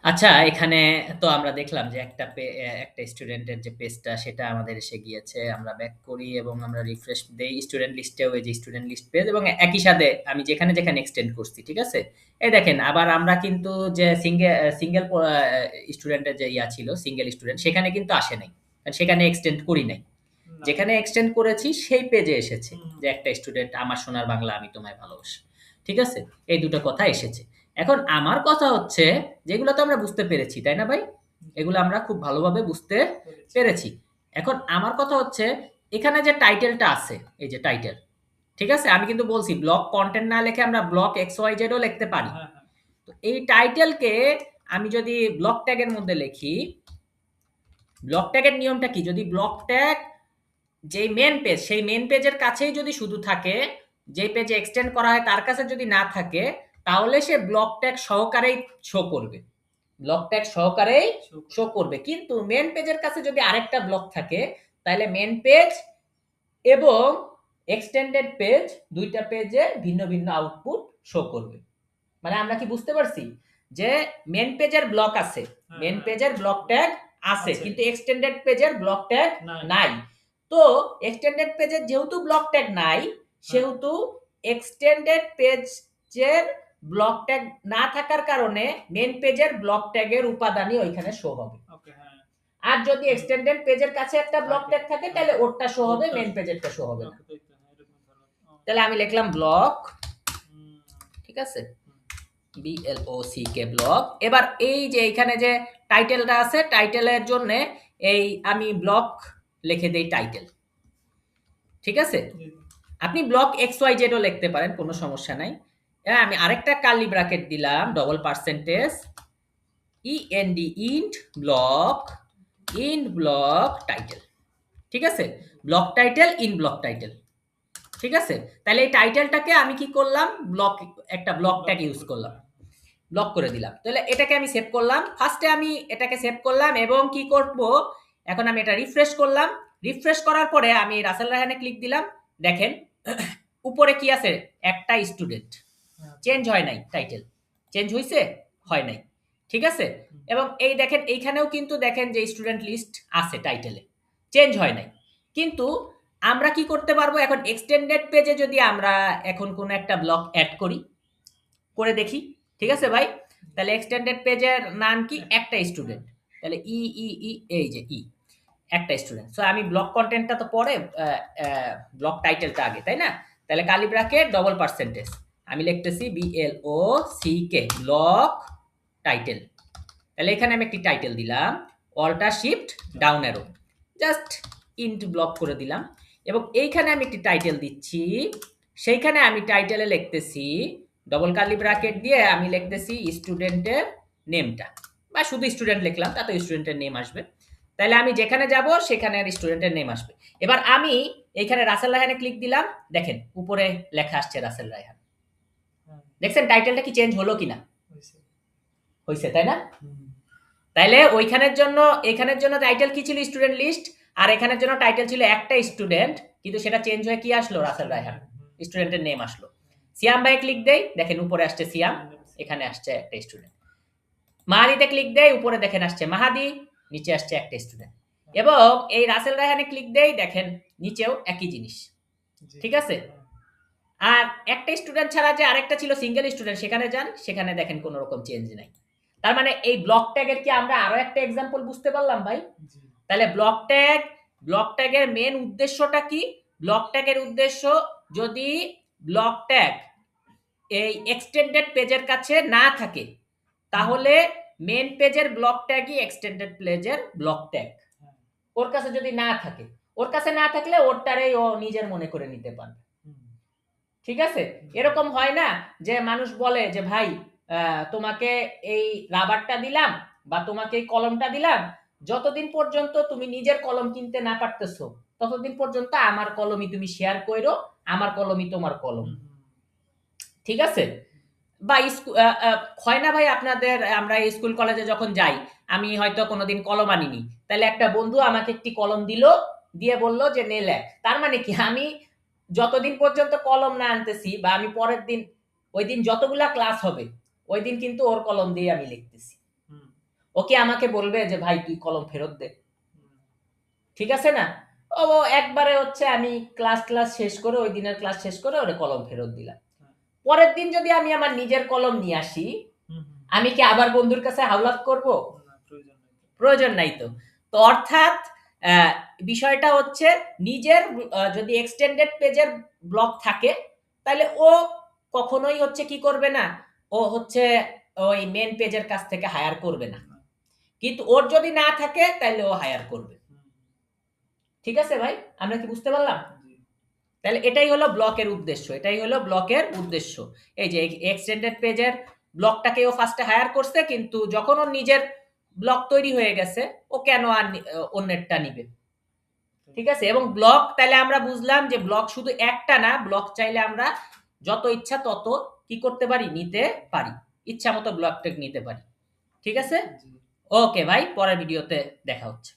আচ্ছা, এখানে তো আমরা দেখলাম যে একটা স্টুডেন্টের যে পেজটা সেটা আমাদের এসে গিয়েছে। আমরা ব্যাক করি এবং আমরা রিফ্রেশ দেই। স্টুডেন্ট লিস্টেও এই যে স্টুডেন্ট লিস্ট পেজ এবং একই সাথে আমি যেখানে এক্সটেন্ড করছি, ঠিক আছে? এই দেখেন আবার আমরা কিন্তু যে সিঙ্গেল স্টুডেন্টের যে ছিল, সিঙ্গেল স্টুডেন্ট সেখানে কিন্তু আসে নাই। কারণ সেখানে এক্সটেন্ড করি নাই। না। যেখানে এক্সটেন্ড করেছি সেই পেজে এসেছে হুম, যে একটা স্টুডেন্ট আমার সোনার বাংলা আমি তোমায় ভালোবাসি। ঠিক আছে? এই দুটো কথা এসেছে। এখন আমার কথা হচ্ছে যেগুলো তো আমরা বুঝতে পেরেছি, তাই না ভাই? জি, এগুলো আমরা খুব ভালোভাবে বুঝতে পেরেছি। পেরেছি। এখন আমার কথা হচ্ছে এখানে যে টাইটেলটা আছে, এই যে টাইটেল, ঠিক আছে? আমি কিন্তু বলছি ব্লক কনটেন্ট না লিখে আমরা ব্লক এক্স ওয়াই জেড ও লিখতে পারি। হ্যাঁ, হ্যাঁ। তো এই টাইটেলকে আমি যদি ব্লক ট্যাগের মধ্যে লিখি, ব্লক ট্যাগের নিয়মটা কি? যদি ব্লক ট্যাগ যেই মেন পেজ সেই মেন পেজের কাছেই যদি শুধু থাকে, যেই পেজে এক্সটেন্ড করা হয় তার কাছে যদি না থাকে, তাহলে সে ব্লক ট্যাগ সহকারেই শো করবে। ব্লক ট্যাগ সহকারেই শো শো করবে। করবে। কিন্তু মেন পেজের কাছে যদি আরেকটা ব্লক থাকে, তাহলে মেন পেজ এবং এক্সটেন্ডেড পেজ দুইটা পেজে ভিন্ন ভিন্ন আউটপুট শো করবে। মানে আমরা কি বুঝতে পারছি যে মেন পেজের ব্লক আছে, হ্যাঁ, মেন হ্যাঁ। পেজের ব্লক ট্যাগ আছে, আছে। কিন্তু এক্সটেন্ডেড পেজের ব্লক ট্যাগ নাই। নাই। তো এক্সটেন্ডেড পেজের যেহেতু ব্লক ট্যাগ নাই, হ্যাঁ। সেহেতু এক্সটেন্ডেড পেজের ব্লক ট্যাগ না থাকার কারণে মেন পেজের ব্লক ট্যাগের উপাদানই ওইখানে শো হবে। ওকে, হ্যাঁ। আর যদি হুম। এক্সটেন্ডেড পেজের কাছে একটা ব্লক থাকে। ট্যাগ থাকে, হ্যাঁ। তাহলে ওরটা শো হবে, ওরটা মেন পেজেরটা শো হবে না। ওকে, তাই তো। হ্যাঁ, এরকম ধরনের। তাহলে আমি লিখলাম ব্লক, হুম, ঠিক আছে? হুম। BLOCK block. এবার এই যে এখানে যে টাইটেলটা আছে, টাইটেলের জন্য এই আমি ব্লক লিখে দেই টাইটেল। ঠিক আছে? জি, জি। আপনি ব্লক XYZ ও লিখতে পারেন, কোনো সমস্যা নাই। আমি আরেকটা কার্লি ব্র্যাকেট দিলাম, double percentage END int block, int block title. ঠিক আছে? Block title in block title. ঠিক আছে? তাহলে এই টাইটেলটাকে আমি কি করলাম? ব্লক, একটা ব্লক ব্লক ট্যাগ ইউজ করতে করলাম। হয়। ব্লক করে দিলাম। তাহলে এটাকে আমি সেভ করলাম। ফার্স্টে আমি এটাকে সেভ করলাম এবং কি করব? এখন আমি এটা রিফ্রেশ করলাম। রিফ্রেশ করার পরে আমি রাসেল রায়হানে ক্লিক দিলাম। দেখেন উপরে কি আছে? একটা স্টুডেন্ট। আচ্ছা। চেঞ্জ হয় নাই টাইটেল। চেঞ্জ হইছে? হয় নাই। ঠিক আছে? হুম। এবং এই দেখেন এইখানেও কিন্তু দেখেন যে স্টুডেন্ট লিস্ট আছে টাইটেলে। চেঞ্জ হয় নাই। কিন্তু আমরা কি করতে পারবো? এখন এক্সটেন্ডেড পেজে যদি আমরা এখন কোনো একটা ব্লক এড করি, করে দেখি। ঠিক আছে ভাই? তাহলে এক্সটেন্ডেড পেজের নাম কি? এহ, একটা হ্যাঁ। স্টুডেন্ট। তাহলে এই যে একটা স্টুডেন্ট। সো আমি ব্লক কনটেন্টটা তো পরে, ব্লক টাইটেলটা আগে, তাই না? তাহলে কার্লি ব্র্যাকেট ডবল পার্সেন্টেজ আমি লিখতেছি BLOCK ব্লক টাইটেল। তাহলে এখানে আমি একটি টাইটেল দিলাম, alter shift down arrow, just ইন্ট ব্লক করে দিলাম। এবং এইখানে আমি একটি টাইটেল দিচ্ছি, সেইখানে আমি টাইটেলে লিখতেছি ডবল কার্লি ব্র্যাকেট দিয়ে আমি লিখতেছি স্টুডেন্টের নেমটা, বা শুধু স্টুডেন্ট লিখলাম তাতে স্টুডেন্টের নেম আসবে। তাহলে আমি যেখানে যাব সেখানে আর স্টুডেন্টের নেম আসবে। এবার আমি এইখানে রাসেল রায়হানে ক্লিক দিলাম, দেখেন উপরে লেখা আসছে রাসেল রায়হান। হ্যাঁ, দেখছেন টাইটেলটা কি চেঞ্জ হলো কিনা? হয়েছে। হয়েছে, তাই না? হুম। তাইলে ওইখানের জন্য, এখানের জন্য টাইটেল কি ছিল? Student list. আর এখানের জন্য টাইটেল ছিল একটা স্টুডেন্ট, কিন্তু সেটা চেঞ্জ হয়ে কি আসলো? রাসেল স্টুডেন্ট রায়হান। নেম। হুম। স্টুডেন্টের নেম আসলো। সিয়াম ভাই ক্লিক দেই, দেখেন উপরে আসছে সিয়াম, স্টুডেন্ট নেম সেম। এখানে আসছে একটা স্টুডেন্ট। মাহাদিতে ক্লিক দেই, উপরে দেখেন আসছে মাহাদি, নিচে আসছে একটা স্টুডেন্ট। হ্যাঁ। এবং এই রাসেল রায়হানে ক্লিক দেই, দেখেন নিচেও একই জিনিস। জি। ঠিক আছে? হ্যাঁ। আর একটা স্টুডেন্ট ছাড়া যে আরেকটা ছিল সিঙ্গেল স্টুডেন্ট, সেখানে যান, সেখানে দেখেন কোনো রকম চেঞ্জ নাই। তার মানে এই ব্লক ট্যাগের কি আমরা আরো একটা এক্সাম্পল বুঝতে পারলাম ভাই? জি। তাহলে ব্লক ট্যাগের মেন উদ্দেশ্যটা কি? ব্লক ট্যাগের উদ্দেশ্য, যদি ব্লক ট্যাগ এই এক্সটেন্ডেড পেজের কাছে না থাকে, হুম। তাহলে মেন পেজের ব্লক ট্যাগই এক্সটেন্ডেড পেজের ব্লক ট্যাগ। হ্যাঁ। ওর কাছে যদি না থাকে, ওর কাছে না থাকলে ওরটারেই ও নিজের মনে করে নিতে পারবে। হুম। ঠিক আছে? জি। এরকম হয় না যে মানুষ বলে যে ভাই তোমাকে এই রাবারটা দিলাম বা তোমাকে এই কলমটা দিলাম, যতদিন পর্যন্ত তুমি নিজের কলম কিনতে না পারতেছো ততদিন পর্যন্ত আমার কলমই তুমি শেয়ার কইরো, আমার কলমই তোমার কলম। হুম, হুম। ঠিক আছে? বা হয় না ভাই আপনাদের, আমরা স্কুল কলেজে যখন যাই, আমি হয়তো কোনোদিন কলম আনিনি, তাহলে একটা বন্ধু আমাকে একটি কলম দিল, দিয়ে বলল যে নে লেখ। তার মানে কি আমি যতদিন পর্যন্ত কলম না আনতেছি বা আমি পরের দিন, ওই দিন যতগুলা ক্লাস হবে ওই দিন কিন্তু ওর কলম দিয়ে আমি লিখতেছি। হুম। ওকে আমাকে বলবে যে ভাই তুই কলম ফেরত দে, হুম, ঠিক আছে না? ও একবারে হচ্ছে আমি ক্লাস শেষ করে ওই দিনের ক্লাস শেষ করে ওরে কলম ফেরত দিলাম। হ্যাঁ। পরের দিন যদি আমি আমার নিজের কলম নিয়ে আসি, হুম, হুম, আমি কি আবার বন্ধুর কাছে হাওলাত করব? না প্রয়োজন নেই তো। প্রয়োজন নাই তো। তো অর্থাৎ বিষয়টা হচ্ছে নিজের যদি এক্সটেন্ডেড পেজের ব্লক থাকে তাহলে ও কখনোই হচ্ছে কি করবে না, ও হচ্ছে ওই মেন পেজের কাছ থেকে হায়ার করবে না। না। কিন্তু ওর যদি না থাকে তাহলে ও হায়ার করবে। হুম, ঠিক আছে ভাই? আমরা কি বুঝতে পারলাম? জি। তাহলে এটাই হলো ব্লকের উদ্দেশ্য, এটাই হলো ব্লকের উদ্দেশ্য। এই যে এক্সটেন্ডেড পেজের ব্লকটাকে ও ফার্স্টে হায়ার করছে, কিন্তু যখন ওর নিজের ব্লক তৈরি হয়ে গেছে ও কেন আর অন্যেরটা নিবে? ঠিক আছে? এবং ব্লক তাহলে আমরা বুঝলাম যে ব্লক শুধু একটা না, ব্লক চাইলে আমরা যত ইচ্ছা তত কি করতে পারি, নিতে পারি। ইচ্ছা মতো ব্লক টেক নিতে পারি। ঠিক আছে? জি। ওকে ভাই, পরের ভিডিওতে দেখা হচ্ছে।